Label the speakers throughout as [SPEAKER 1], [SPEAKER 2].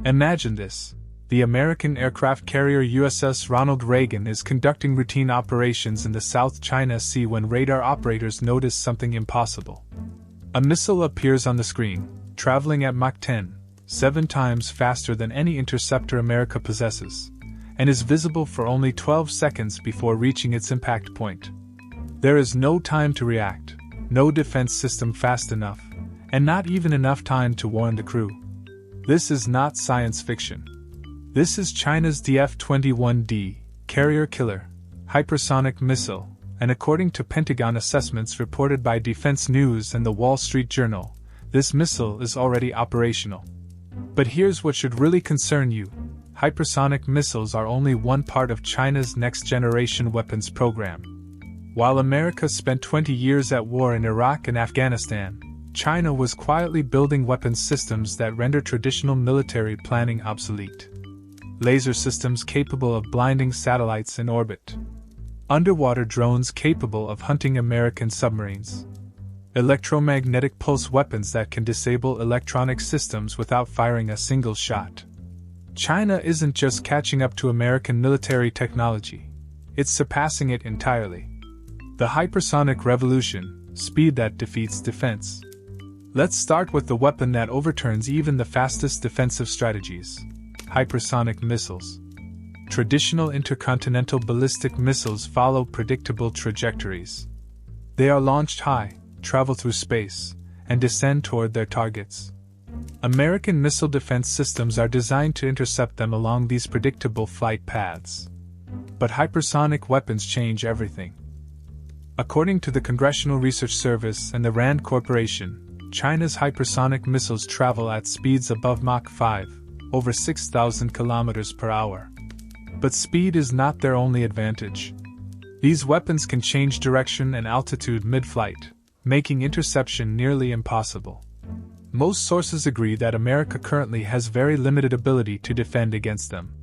[SPEAKER 1] Imagine this. The American aircraft carrier USS Ronald Reagan is conducting routine operations in the South China Sea when radar operators notice something impossible. A missile appears on the screen, traveling at Mach 10, 7 times faster than any interceptor America possesses, and is visible for only 12 seconds before reaching its impact point. There is no time to react, no defense system fast enough, and not even enough time to warn the crew. This is not science fiction. This is China's DF-21D, carrier killer, hypersonic missile, and according to Pentagon assessments reported by Defense News and the Wall Street Journal, this missile is already operational. But here's what should really concern you. Hypersonic missiles are only one part of China's next-generation weapons program. While America spent 20 years at war in Iraq and Afghanistan, China was quietly building weapons systems that render traditional military planning obsolete. Laser systems capable of blinding satellites in orbit. Underwater drones capable of hunting American submarines. Electromagnetic pulse weapons that can disable electronic systems without firing a single shot. China isn't just catching up to American military technology, it's surpassing it entirely. The hypersonic revolution, speed that defeats defense. Let's start with the weapon that overturns even the fastest defensive strategies. Hypersonic missiles. Traditional intercontinental ballistic missiles follow predictable trajectories. They are launched high, travel through space, and descend toward their targets. American missile defense systems are designed to intercept them along these predictable flight paths. But hypersonic weapons change everything. According to the Congressional Research Service and the RAND Corporation, China's hypersonic missiles travel at speeds above Mach 5, over 6,000 kilometers per hour. But speed is not their only advantage. These weapons can change direction and altitude mid-flight, making interception nearly impossible. Most sources agree that America currently has very limited ability to defend against them.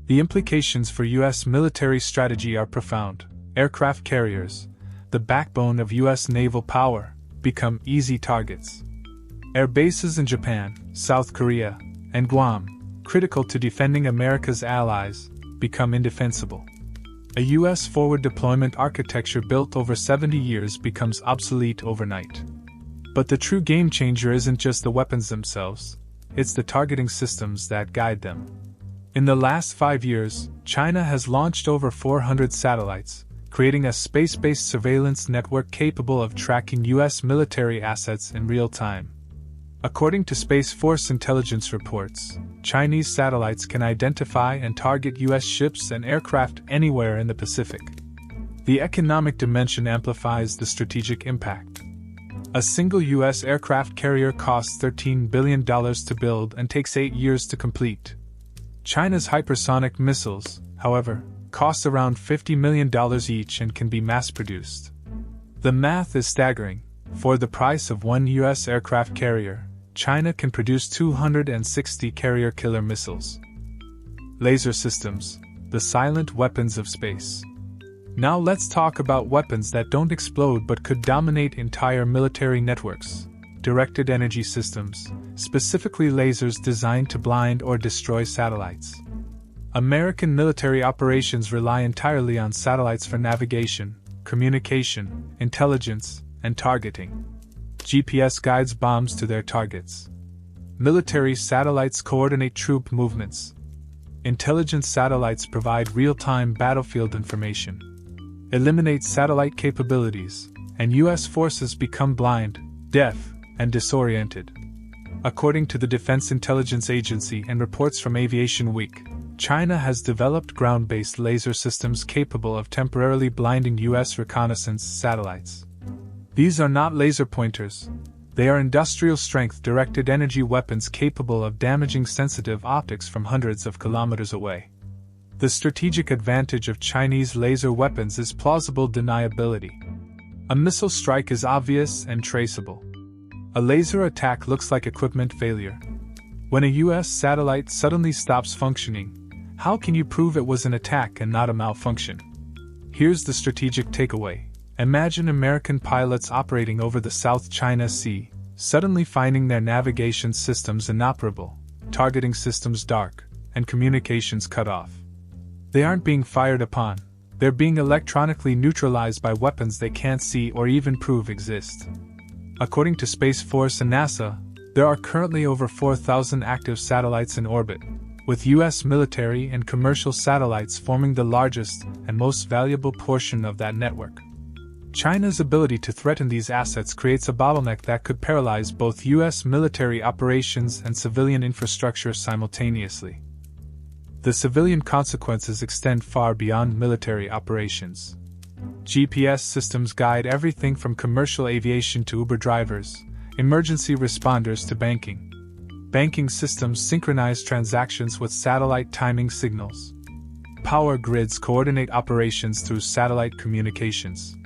[SPEAKER 1] The implications for U.S. military strategy are profound. Aircraft carriers, the backbone of U.S. naval power, become easy targets. Air bases in Japan, South Korea, and Guam, critical to defending America's allies, become indefensible. A U.S. forward deployment architecture built over 70 years becomes obsolete overnight. But the true game changer isn't just the weapons themselves, it's the targeting systems that guide them. In the last 5 years, China has launched over 400 satellites, creating a space-based surveillance network capable of tracking U.S. military assets in real time. According to Space Force intelligence reports, Chinese satellites can identify and target U.S. ships and aircraft anywhere in the Pacific. The economic dimension amplifies the strategic impact. A single U.S. aircraft carrier costs $13 billion to build and takes 8 years to complete. China's hypersonic missiles, however, cost around $50 million each and can be mass-produced. The math is staggering. For the price of one U.S. aircraft carrier, China can produce 260 carrier killer missiles. Laser systems, the silent weapons of space. Now let's talk about weapons that don't explode but could dominate entire military networks. Directed energy systems, specifically lasers designed to blind or destroy satellites. American military operations rely entirely on satellites for navigation, communication, intelligence, and targeting. GPS guides bombs to their targets. Military satellites coordinate troop movements. Intelligence satellites provide real-time battlefield information. Eliminate satellite capabilities, and U.S. forces become blind, deaf, and disoriented. According to the Defense Intelligence Agency and reports from Aviation Week, China has developed ground-based laser systems capable of temporarily blinding U.S. reconnaissance satellites. These are not laser pointers. They are industrial-strength directed energy weapons capable of damaging sensitive optics from hundreds of kilometers away. The strategic advantage of Chinese laser weapons is plausible deniability. A missile strike is obvious and traceable. A laser attack looks like equipment failure. When a U.S. satellite suddenly stops functioning, how can you prove it was an attack and not a malfunction? Here's the strategic takeaway. Imagine American pilots operating over the South China Sea, suddenly finding their navigation systems inoperable, targeting systems dark, and communications cut off. They aren't being fired upon, they're being electronically neutralized by weapons they can't see or even prove exist. According to Space Force and NASA, there are currently over 4,000 active satellites in orbit, with U.S. military and commercial satellites forming the largest and most valuable portion of that network. China's ability to threaten these assets creates a bottleneck that could paralyze both U.S. military operations and civilian infrastructure simultaneously. The civilian consequences extend far beyond military operations. GPS systems guide everything from commercial aviation to Uber drivers, emergency responders to banking. Banking systems synchronize transactions with satellite timing signals. Power grids coordinate operations through satellite communications.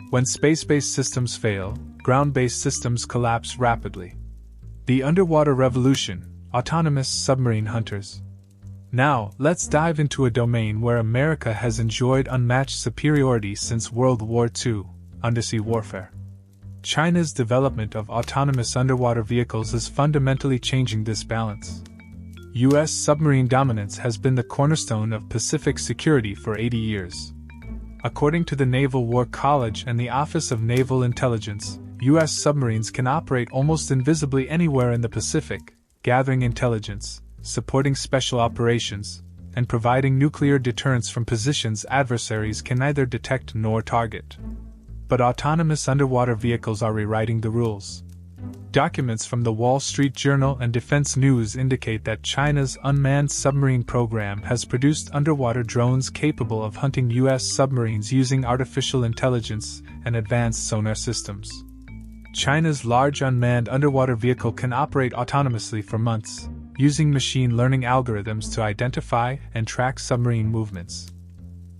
[SPEAKER 1] When space-based systems fail, ground-based systems collapse rapidly. The underwater revolution, autonomous submarine hunters. Now, let's dive into a domain where America has enjoyed unmatched superiority since World War II, undersea warfare. China's development of autonomous underwater vehicles is fundamentally changing this balance. U.S. submarine dominance has been the cornerstone of Pacific security for 80 years. According to the Naval War College and the Office of Naval Intelligence, U.S. submarines can operate almost invisibly anywhere in the Pacific, gathering intelligence, supporting special operations, and providing nuclear deterrence from positions adversaries can neither detect nor target. But autonomous underwater vehicles are rewriting the rules. Documents from the Wall Street Journal and Defense News indicate that China's unmanned submarine program has produced underwater drones capable of hunting U.S. submarines using artificial intelligence and advanced sonar systems. China's large unmanned underwater vehicle can operate autonomously for months, using machine learning algorithms to identify and track submarine movements.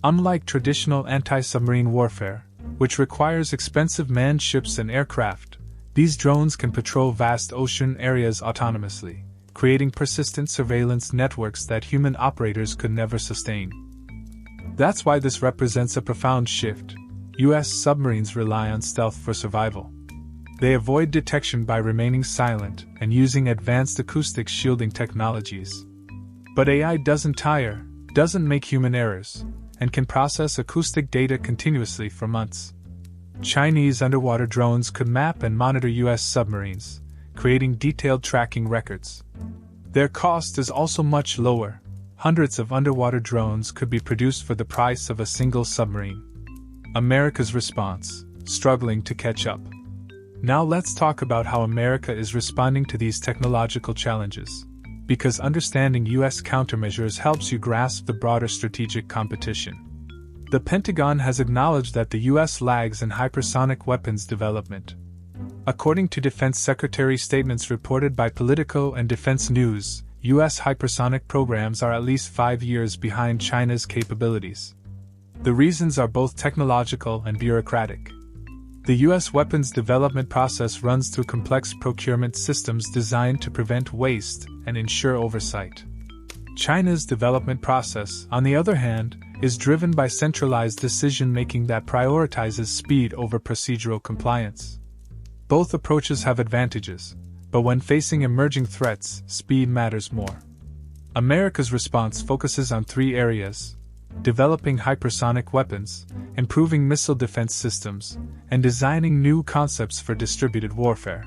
[SPEAKER 1] Unlike traditional anti-submarine warfare, which requires expensive manned ships and aircraft, these drones can patrol vast ocean areas autonomously, creating persistent surveillance networks that human operators could never sustain. That's why this represents a profound shift. U.S. submarines rely on stealth for survival. They avoid detection by remaining silent and using advanced acoustic shielding technologies. But AI doesn't tire, doesn't make human errors, and can process acoustic data continuously for months. Chinese underwater drones could map and monitor U.S. submarines, creating detailed tracking records. Their cost is also much lower. Hundreds of underwater drones could be produced for the price of a single submarine. America's response: struggling to catch up. Now let's talk about how America is responding to these technological challenges, because understanding U.S. countermeasures helps you grasp the broader strategic competition. The Pentagon has acknowledged that the U.S. lags in hypersonic weapons development. According to Defense Secretary statements reported by Politico and Defense News, U.S. hypersonic programs are at least 5 years behind China's capabilities. The reasons are both technological and bureaucratic. The U.S. weapons development process runs through complex procurement systems designed to prevent waste and ensure oversight. China's development process, on the other hand, is driven by centralized decision-making that prioritizes speed over procedural compliance. Both approaches have advantages, but when facing emerging threats, speed matters more. America's response focuses on 3 areas: developing hypersonic weapons, improving missile defense systems, and designing new concepts for distributed warfare.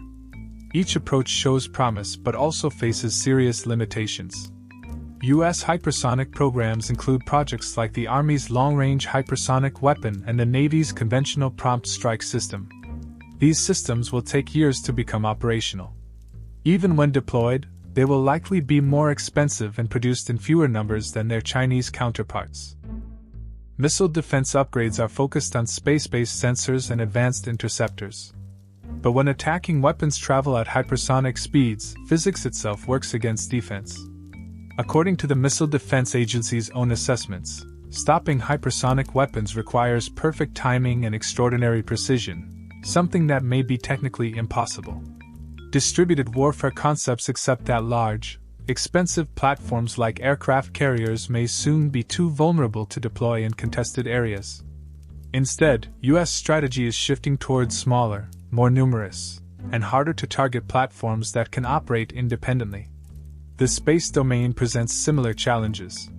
[SPEAKER 1] Each approach shows promise but also faces serious limitations. U.S. hypersonic programs include projects like the Army's Long-Range Hypersonic Weapon and the Navy's Conventional Prompt Strike System. These systems will take years to become operational. Even when deployed, they will likely be more expensive and produced in fewer numbers than their Chinese counterparts. Missile defense upgrades are focused on space-based sensors and advanced interceptors. But when attacking weapons travel at hypersonic speeds, physics itself works against defense. According to the Missile Defense Agency's own assessments, stopping hypersonic weapons requires perfect timing and extraordinary precision, something that may be technically impossible. Distributed warfare concepts accept that large, expensive platforms like aircraft carriers may soon be too vulnerable to deploy in contested areas. Instead, U.S. strategy is shifting towards smaller, more numerous, and harder to target platforms that can operate independently. The space domain presents similar challenges.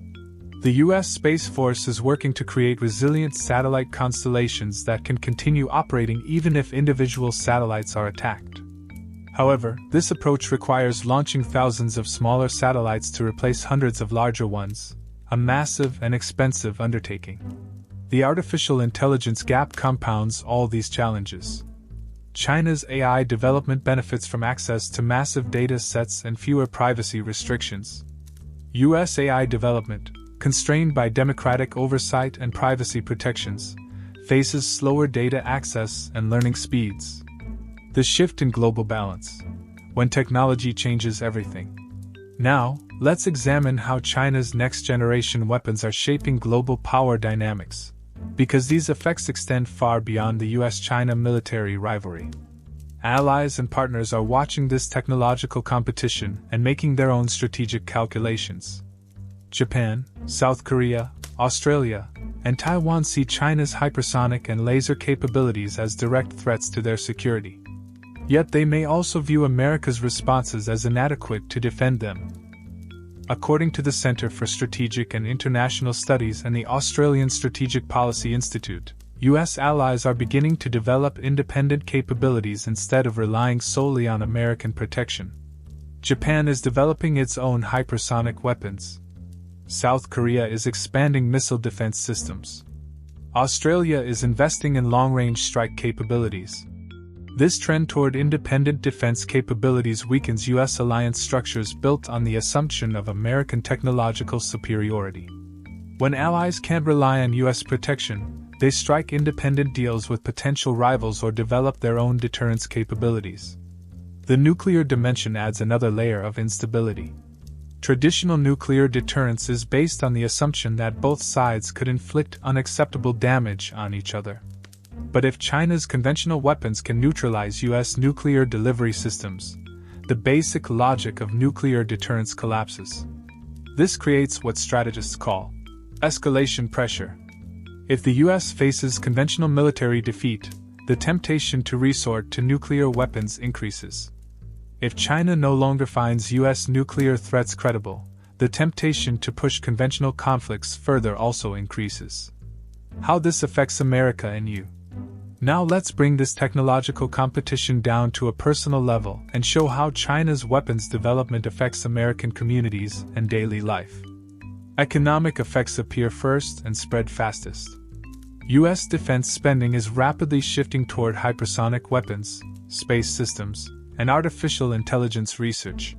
[SPEAKER 1] The U.S. Space Force is working to create resilient satellite constellations that can continue operating even if individual satellites are attacked. However, this approach requires launching thousands of smaller satellites to replace hundreds of larger ones, a massive and expensive undertaking. The artificial intelligence gap compounds all these challenges. China's AI development benefits from access to massive data sets and fewer privacy restrictions. U.S. AI development, constrained by democratic oversight and privacy protections, faces slower data access and learning speeds. The shift in global balance. When technology changes everything. Now, let's examine how China's next-generation weapons are shaping global power dynamics, because these effects extend far beyond the US-China military rivalry. Allies and partners are watching this technological competition and making their own strategic calculations. Japan, South Korea, Australia, and Taiwan see China's hypersonic and laser capabilities as direct threats to their security. Yet they may also view America's responses as inadequate to defend them. According to the Center for Strategic and International Studies and the Australian Strategic Policy Institute, U.S. allies are beginning to develop independent capabilities instead of relying solely on American protection. Japan is developing its own hypersonic weapons. South Korea is expanding missile defense systems. Australia is investing in long-range strike capabilities. This trend toward independent defense capabilities weakens U.S. alliance structures built on the assumption of American technological superiority. When allies can't rely on U.S. protection, they strike independent deals with potential rivals or develop their own deterrence capabilities. The nuclear dimension adds another layer of instability. Traditional nuclear deterrence is based on the assumption that both sides could inflict unacceptable damage on each other. But if China's conventional weapons can neutralize U.S. nuclear delivery systems, the basic logic of nuclear deterrence collapses. This creates what strategists call escalation pressure. If the U.S. faces conventional military defeat, the temptation to resort to nuclear weapons increases. If China no longer finds U.S. nuclear threats credible, the temptation to push conventional conflicts further also increases. How this affects America and you. Now let's bring this technological competition down to a personal level and show how China's weapons development affects American communities and daily life. Economic effects appear first and spread fastest. U.S. defense spending is rapidly shifting toward hypersonic weapons, space systems, and artificial intelligence research.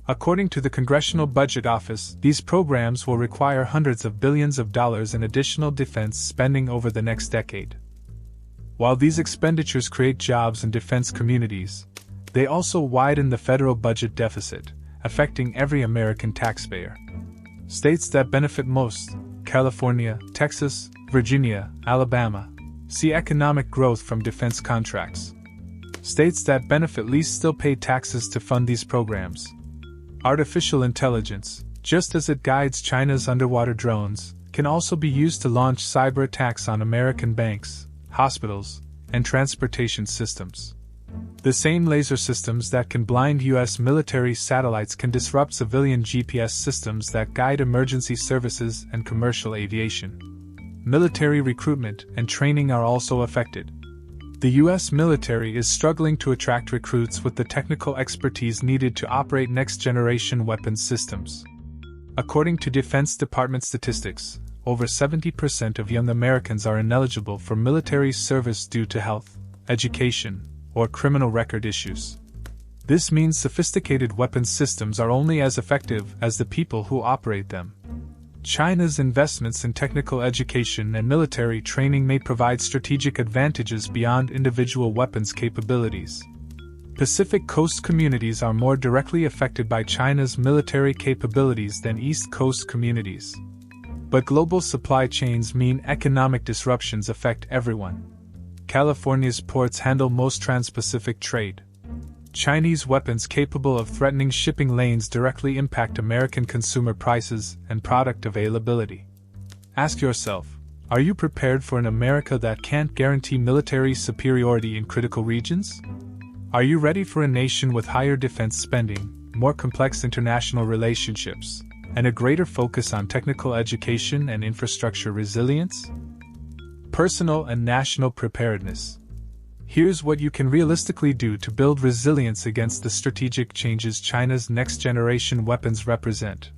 [SPEAKER 1] According to the Congressional Budget Office, these programs will require hundreds of billions of dollars in additional defense spending over the next decade. While these expenditures create jobs in defense communities, they also widen the federal budget deficit, affecting every American taxpayer. States that benefit most, California, Texas, Virginia, Alabama, see economic growth from defense contracts. States that benefit least still pay taxes to fund these programs. Artificial intelligence, just as it guides China's underwater drones, can also be used to launch cyber attacks on American banks, hospitals, and transportation systems. The same laser systems that can blind U.S. military satellites can disrupt civilian GPS systems that guide emergency services and commercial aviation. Military recruitment and training are also affected. The U.S. military is struggling to attract recruits with the technical expertise needed to operate next-generation weapons systems. According to Defense Department statistics, over 70% of young Americans are ineligible for military service due to health, education, or criminal record issues. This means sophisticated weapons systems are only as effective as the people who operate them. China's investments in technical education and military training may provide strategic advantages beyond individual weapons capabilities. Pacific Coast communities are more directly affected by China's military capabilities than East Coast communities. But global supply chains mean economic disruptions affect everyone. California's ports handle most trans-Pacific trade. Chinese weapons capable of threatening shipping lanes directly impact American consumer prices and product availability. Ask yourself, are you prepared for an America that can't guarantee military superiority in critical regions? Are you ready for a nation with higher defense spending, more complex international relationships, and a greater focus on technical education and infrastructure resilience? Personal and national preparedness. Here's what you can realistically do to build resilience against the strategic changes China's next-generation weapons represent.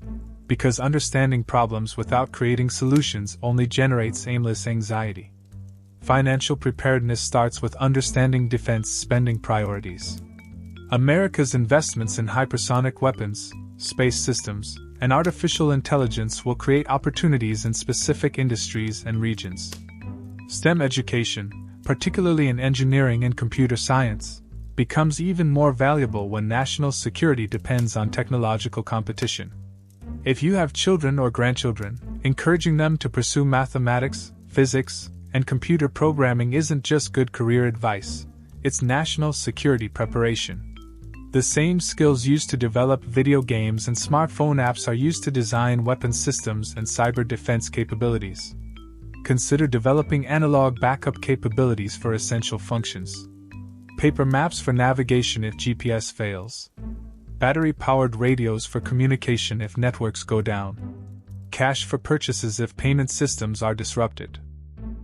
[SPEAKER 1] Because understanding problems without creating solutions only generates aimless anxiety. Financial preparedness starts with understanding defense spending priorities. America's investments in hypersonic weapons, space systems, and artificial intelligence will create opportunities in specific industries and regions. STEM education, particularly in engineering and computer science, becomes even more valuable when national security depends on technological competition. If you have children or grandchildren, encouraging them to pursue mathematics, physics, and computer programming isn't just good career advice, it's national security preparation. The same skills used to develop video games and smartphone apps are used to design weapon systems and cyber defense capabilities. Consider developing analog backup capabilities for essential functions. Paper maps for navigation if GPS fails. Battery-powered radios for communication if networks go down. Cash for purchases if payment systems are disrupted.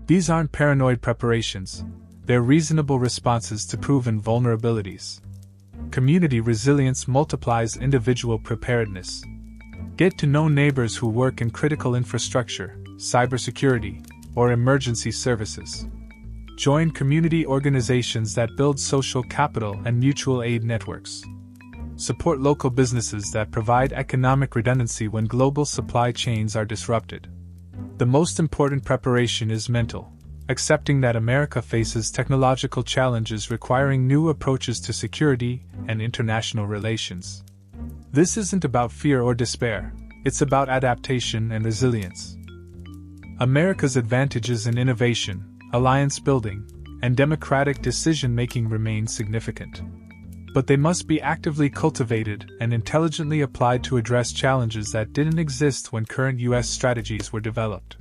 [SPEAKER 1] These aren't paranoid preparations, they're reasonable responses to proven vulnerabilities. Community resilience multiplies individual preparedness. Get to know neighbors who work in critical infrastructure, cybersecurity, or emergency services. Join community organizations that build social capital and mutual aid networks. Support local businesses that provide economic redundancy when global supply chains are disrupted. The most important preparation is mental, accepting that America faces technological challenges requiring new approaches to security and international relations. This isn't about fear or despair, it's about adaptation and resilience. America's advantages in innovation, alliance building, and democratic decision-making remain significant. But they must be actively cultivated and intelligently applied to address challenges that didn't exist when current U.S. strategies were developed.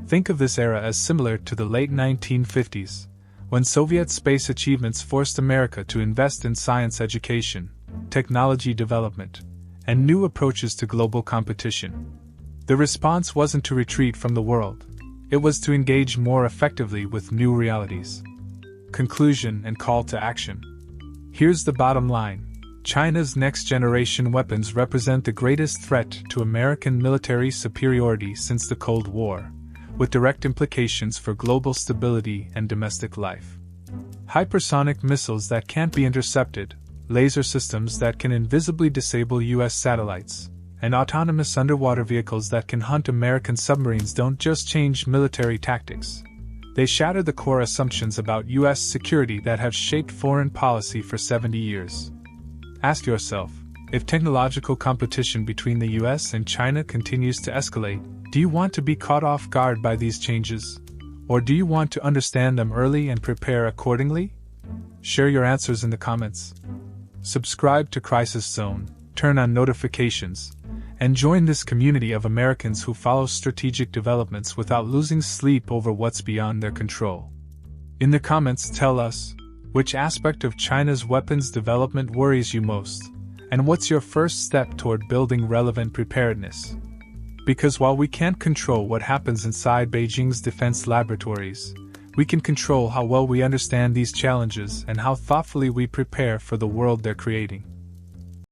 [SPEAKER 1] Think of this era as similar to the late 1950s, when Soviet space achievements forced America to invest in science education, technology development, and new approaches to global competition. The response wasn't to retreat from the world, it was to engage more effectively with new realities. Conclusion and call to action. Here's the bottom line. China's next-generation weapons represent the greatest threat to American military superiority since the Cold War, with direct implications for global stability and domestic life. Hypersonic missiles that can't be intercepted, laser systems that can invisibly disable U.S. satellites, and autonomous underwater vehicles that can hunt American submarines don't just change military tactics. They shatter the core assumptions about U.S. security that have shaped foreign policy for 70 years. Ask yourself, if technological competition between the U.S. and China continues to escalate, do you want to be caught off guard by these changes? Or do you want to understand them early and prepare accordingly? Share your answers in the comments. Subscribe to Crisis Zone, turn on notifications, and join this community of Americans who follow strategic developments without losing sleep over what's beyond their control. In the comments, tell us, which aspect of China's weapons development worries you most, and what's your first step toward building relevant preparedness? Because while we can't control what happens inside Beijing's defense laboratories, we can control how well we understand these challenges and how thoughtfully we prepare for the world they're creating.